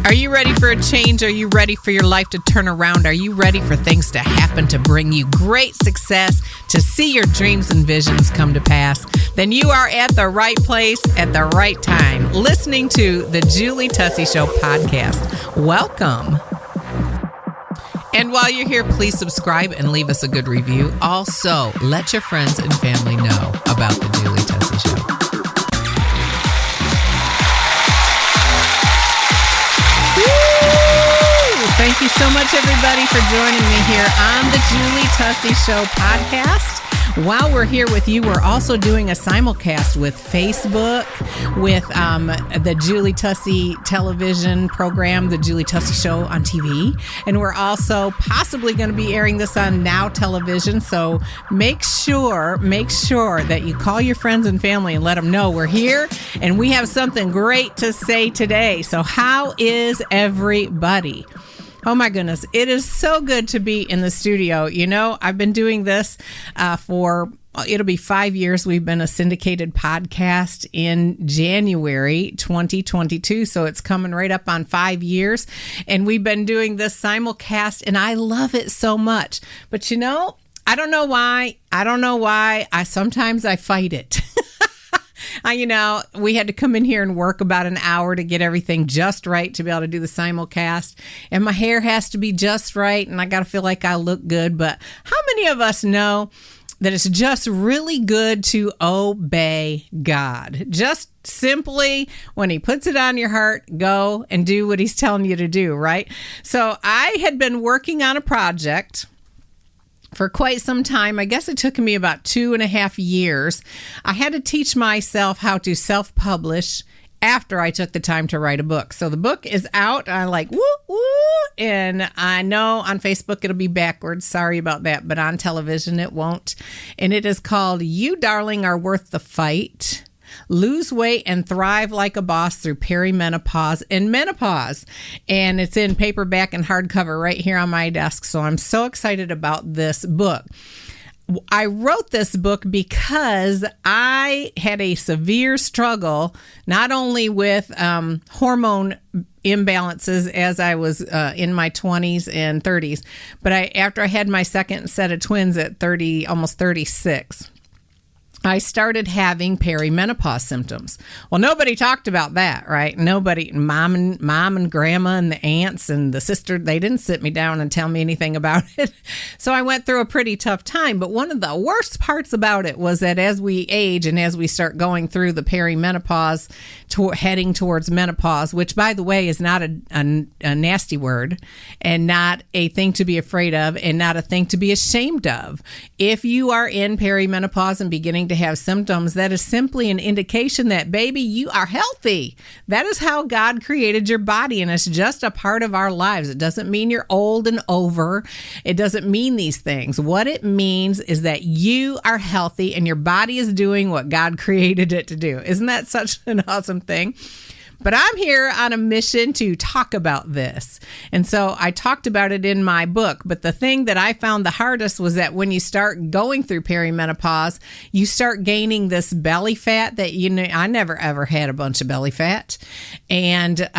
Are you ready for a change? Are you ready for your life to turn around? Are you ready for things to happen to bring you great success, to see your dreams and visions come to pass? Then you are at the right place at the right time, listening to the Julie Tussey Show podcast. Welcome. And while you're here, please subscribe and leave us a good review. Also, let your friends and family know about the Julie Tussey Show. Thank you so much, everybody, for joining me here on the Julie Tussey Show podcast. While we're here with you, we're also doing a simulcast with Facebook, with the Julie Tussey television program, the Julie Tussey Show on TV. And we're also possibly going to be airing this on Now Television. So make sure that you call your friends and family and let them know we're here and we have something great to say today. So how is everybody? Oh my goodness, it is so good to be in the studio. You know, I've been doing this it'll be 5 years. We've been a syndicated podcast in January 2022, so it's coming right up on 5 years. And we've been doing this simulcast, and I love it so much. But you know, I don't know why. Sometimes I fight it. We had to come in here and work about an hour to get everything just right to be able to do the simulcast. And my hair has to be just right, and I got to feel like I look good. But how many of us know that it's just really good to obey God? Just simply, when he puts it on your heart, go and do what he's telling you to do, right? So I had been working on a project for quite some time. I guess it took me about 2.5 years. I had to teach myself how to self-publish after I took the time to write a book. So the book is out. I like, woo, woo. And I know on Facebook it'll be backwards. Sorry about that. But on television it won't. And it is called You Darling Are Worth the Fight. Lose weight and thrive like a boss through perimenopause and menopause. And it's in paperback and hardcover right here on my desk. So I'm so excited about this book. I wrote this book because I had a severe struggle, not only with hormone imbalances as I was in my 20s and 30s, but after I had my second set of twins at 30, almost 36. I started having perimenopause symptoms. Well, nobody talked about that, right? Nobody, mom and grandma and the aunts and the sister, they didn't sit me down and tell me anything about it. So I went through a pretty tough time. But one of the worst parts about it was that as we age and as we start going through the perimenopause, heading towards menopause, which, by the way, is not a nasty word and not a thing to be afraid of and not a thing to be ashamed of. If you are in perimenopause and beginning to have symptoms, that is simply an indication that, baby, you are healthy. That is how God created your body, and it's just a part of our lives. It doesn't mean you're old and over. It doesn't mean these things. What it means is that you are healthy and your body is doing what God created it to do. Isn't that such an awesome thing? But I'm here on a mission to talk about this. And so I talked about it in my book. But the thing that I found the hardest was that when you start going through perimenopause, you start gaining this belly fat that, I never ever had a bunch of belly fat. And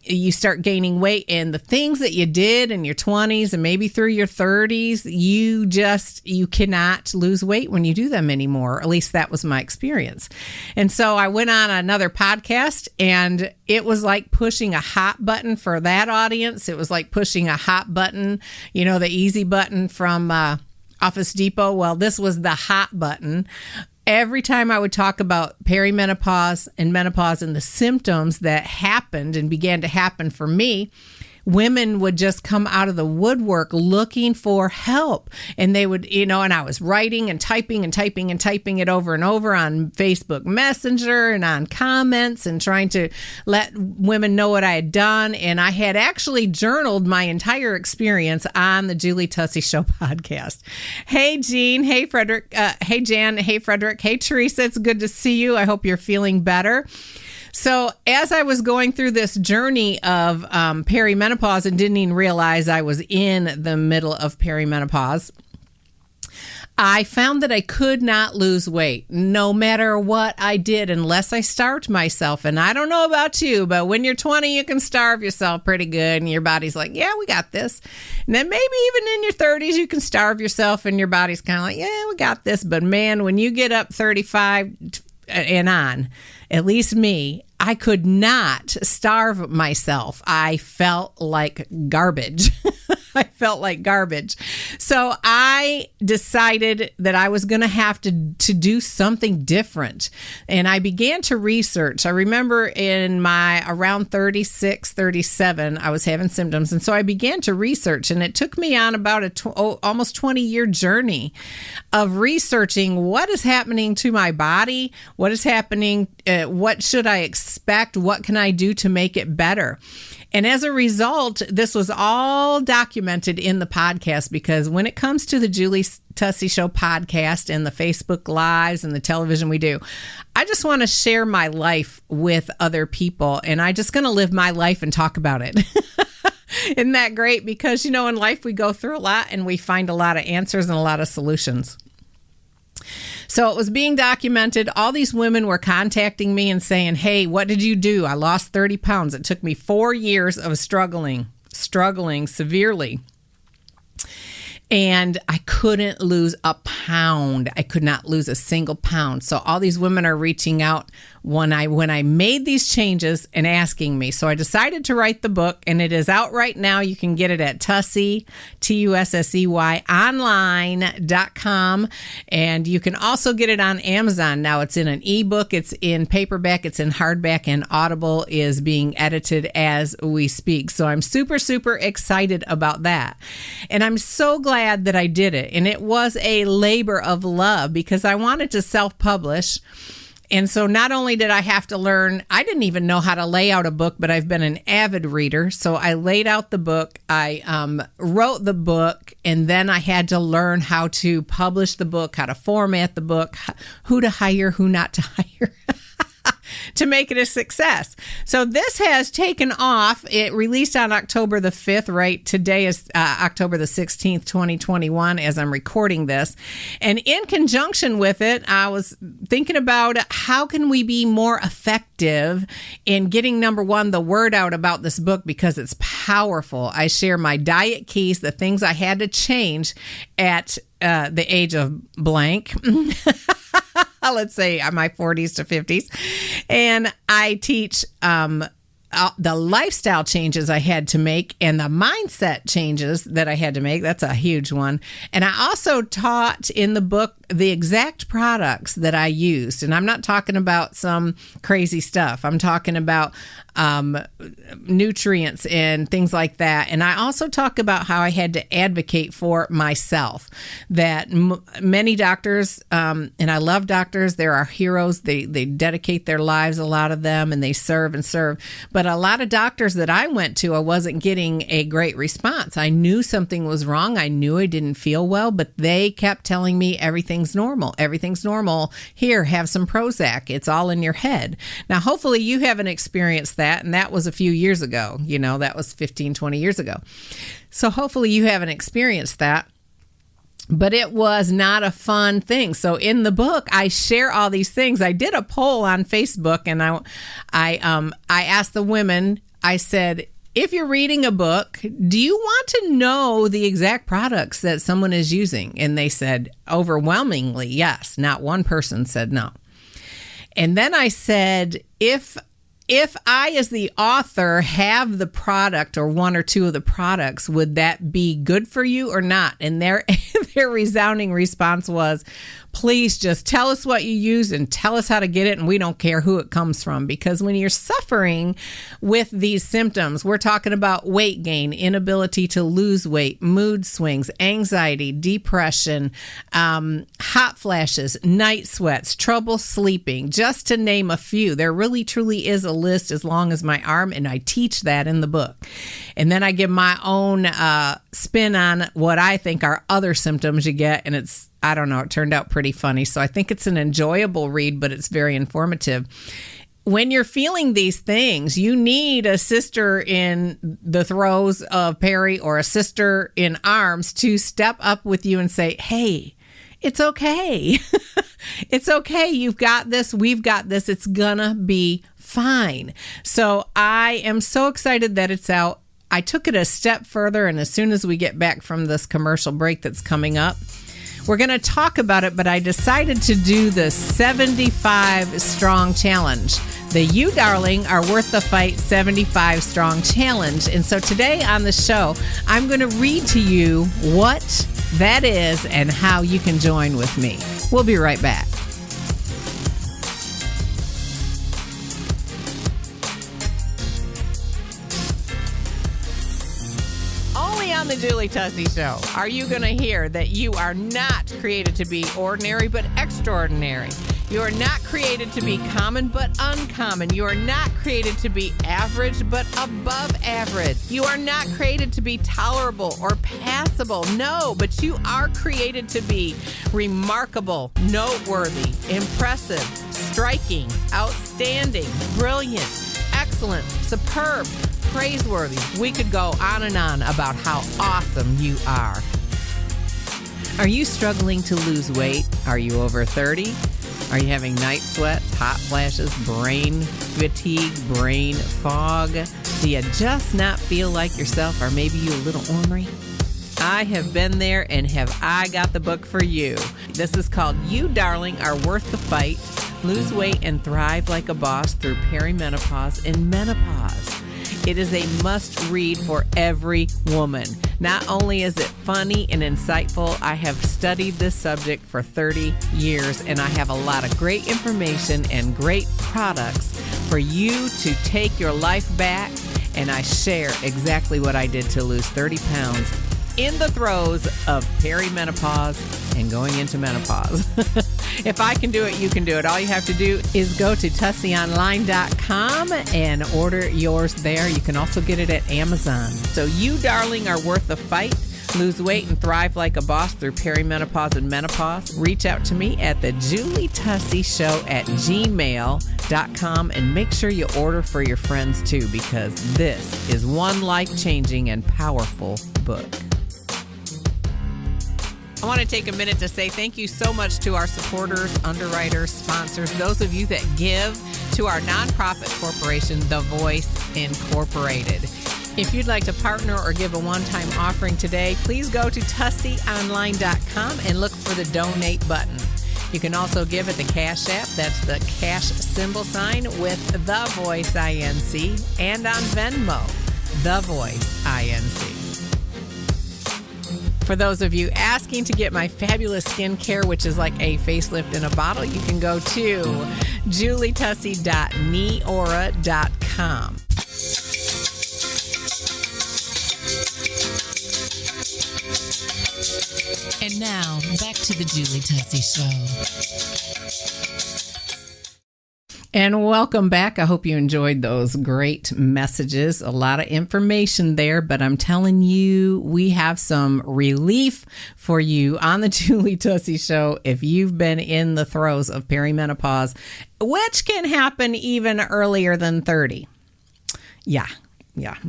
you start gaining weight, and the things that you did in your 20s and maybe through your 30s, you cannot lose weight when you do them anymore. At least that was my experience. And so I went on another podcast, and it was like pushing a hot button for that audience. It was like pushing a hot button, the easy button from Office Depot. Well, this was the hot button. Every time I would talk about perimenopause and menopause and the symptoms that happened and began to happen for me, women would just come out of the woodwork looking for help. And they would, and I was writing and typing it over and over on Facebook Messenger and on comments and trying to let women know what I had done. And I had actually journaled my entire experience on the Julie Tussey Show podcast. Hey, Jean. Hey, Frederick. Hey, Jan. Hey, Frederick. Hey, Teresa. It's good to see you. I hope you're feeling better. So as I was going through this journey of perimenopause and didn't even realize I was in the middle of perimenopause, I found that I could not lose weight no matter what I did unless I starved myself. And I don't know about you, but when you're 20, you can starve yourself pretty good. And your body's like, yeah, we got this. And then maybe even in your 30s, you can starve yourself and your body's kind of like, yeah, we got this. But man, when you get up 35 and on, at least me, I could not starve myself. I felt like garbage. I felt like garbage. So I decided that I was going to have to do something different. And I began to research. I remember in my around 36, 37, I was having symptoms. And so I began to research. And it took me on about almost 20-year journey of researching what is happening to my body, what is happening, what should I expect, what can I do to make it better. And as a result, this was all documented in the podcast, because when it comes to the Julie Tussey Show podcast and the Facebook Lives and the television we do, I just want to share my life with other people, and I'm just going to live my life and talk about it. Isn't that great? Because, you know, in life we go through a lot and we find a lot of answers and a lot of solutions. So it was being documented. All these women were contacting me and saying, hey, what did you do? I lost 30 pounds. It took me 4 years of struggling severely. And I couldn't lose a pound. I could not lose a single pound. So all these women are reaching out when I made these changes and asking me. So I decided to write the book, and it is out right now. You can get it at Tussey, Tussey, online.com. And you can also get it on Amazon. Now it's in an ebook, it's in paperback, it's in hardback, and Audible is being edited as we speak. So I'm super, super excited about that. And I'm so glad that I did it. And it was a labor of love because I wanted to self-publish. And so not only did I have to learn, I didn't even know how to lay out a book, but I've been an avid reader. So I laid out the book, I wrote the book, and then I had to learn how to publish the book, how to format the book, who to hire, who not to hire. To make it a success. So this has taken off. It released on October the 5th, right? Today is October the 16th, 2021, as I'm recording this. And in conjunction with it, I was thinking about how can we be more effective in getting, number one, the word out about this book, because it's powerful. I share my diet keys, the things I had to change at the age of blank. Let's say my 40s to 50s. And I teach the lifestyle changes I had to make and the mindset changes that I had to make. That's a huge one. And I also taught in the book the exact products that I used. And I'm not talking about some crazy stuff. I'm talking about nutrients and things like that. And I also talk about how I had to advocate for myself, that many doctors, and I love doctors, they're our heroes. They dedicate their lives, a lot of them, and they serve and serve. But a lot of doctors that I went to, I wasn't getting a great response. I knew something was wrong. I knew I didn't feel well, but they kept telling me everything's normal. Everything's normal. Here, have some Prozac. It's all in your head. Now, hopefully you haven't experienced that. And that was a few years ago. You know, that was 15, 20 years ago. So hopefully you haven't experienced that. But it was not a fun thing. So in the book, I share all these things. I did a poll on Facebook, and I asked the women, I said, if you're reading a book, do you want to know the exact products that someone is using? And they said overwhelmingly yes. Not one person said no. And then I said, if I, as the author, have the product or one or two of the products, would that be good for you or not? And their resounding response was, please just tell us what you use and tell us how to get it, and we don't care who it comes from. Because when you're suffering with these symptoms, we're talking about weight gain, inability to lose weight, mood swings, anxiety, depression, hot flashes, night sweats, trouble sleeping, just to name a few. There really, truly is a list as long as my arm, and I teach that in the book. And then I give my own spin on what I think are other symptoms you get, and it's, I don't know, it turned out pretty funny. So I think it's an enjoyable read, but it's very informative. When you're feeling these things, you need a sister in the throes of peri or a sister in arms to step up with you and say, hey, it's okay. It's okay. You've got this. We've got this. It's gonna be fine. So I am so excited that it's out. I took it a step further, and as soon as we get back from this commercial break that's coming up, we're going to talk about it, but I decided to do the 75 Strong Challenge. The You Darling Are Worth the Fight 75 Strong Challenge. And so today on the show, I'm going to read to you what that is and how you can join with me. We'll be right back. On the Julie Tussey Show, are you going to hear that you are not created to be ordinary but extraordinary? You are not created to be common but uncommon. You are not created to be average but above average. You are not created to be tolerable or passable. No, but you are created to be remarkable, noteworthy, impressive, striking, outstanding, brilliant, excellent, superb, praiseworthy. We could go on and on about how awesome you are. Are you struggling to lose weight? Are you over 30? Are you having night sweats, hot flashes, brain fatigue, brain fog? Do you just not feel like yourself? Or maybe you a little ornery? I have been there, and have I got the book for you. This is called You Darling Are Worth the Fight. Lose weight and thrive like a boss through perimenopause and menopause. It is a must-read for every woman. Not only is it funny and insightful, I have studied this subject for 30 years, and I have a lot of great information and great products for you to take your life back, and I share exactly what I did to lose 30 pounds in the throes of perimenopause and going into menopause. If I can do it, you can do it. All you have to do is go to tusseyonline.com and order yours there. You can also get it at Amazon. So You Darling Are Worth the Fight. Lose weight and thrive like a boss through perimenopause and menopause. Reach out to me at thejulietusseyshow@gmail.com and make sure you order for your friends too, because this is one life-changing and powerful book. I want to take a minute to say thank you so much to our supporters, underwriters, sponsors, those of you that give to our nonprofit corporation, The Voice Incorporated. If you'd like to partner or give a one-time offering today, please go to tusseyonline.com and look for the donate button. You can also give at the Cash App. That's the cash symbol sign with TheVoiceinc, and on Venmo, TheVoiceinc. For those of you asking to get my fabulous skincare, which is like a facelift in a bottle, you can go to julietussey.neora.com. And now, back to the Julie Tussey Show. And welcome back. I hope you enjoyed those great messages. A lot of information there, but I'm telling you, we have some relief for you on the Julie Tussey Show if you've been in the throes of perimenopause, which can happen even earlier than 30. Yeah.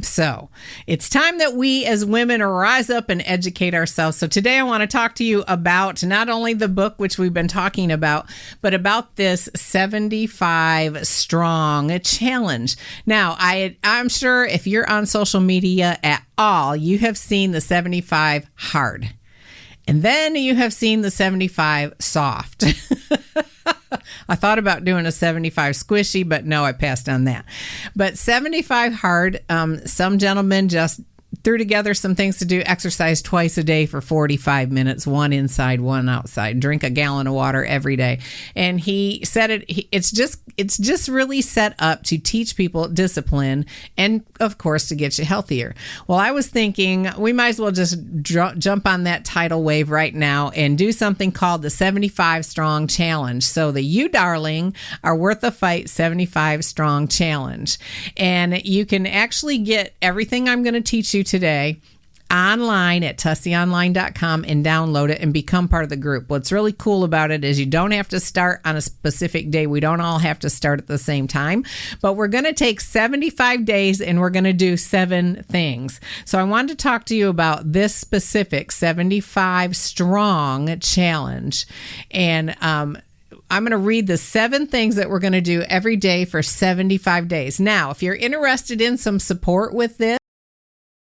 So it's time that we as women rise up and educate ourselves. So today I want to talk to you about not only the book, which we've been talking about, but about this 75 Strong Challenge. Now, I'm sure if you're on social media at all, you have seen the 75 Hard. And then you have seen the 75 Soft. I thought about doing a 75 Squishy, but no, I passed on that. But 75 Hard, some gentlemen just threw together some things to do. Exercise twice a day for 45 minutes, one inside, one outside. Drink a gallon of water every day. And he said it's just really set up to teach people discipline and, of course, to get you healthier. Well, I was thinking we might as well just jump on that tidal wave right now and do something called the 75 Strong Challenge. So the You Darling Are Worth the Fight 75 Strong Challenge. And you can actually get everything I'm going to teach you today online at tusseyonline.com and download it and become part of the group. What's really cool about it is you don't have to start on a specific day. We don't all have to start at the same time, but we're going to take 75 days and we're going to do 7 things. So I wanted to talk to you about this specific 75 strong challenge. And I'm going to read the 7 things that we're going to do every day for 75 days. Now, if you're interested in some support with this,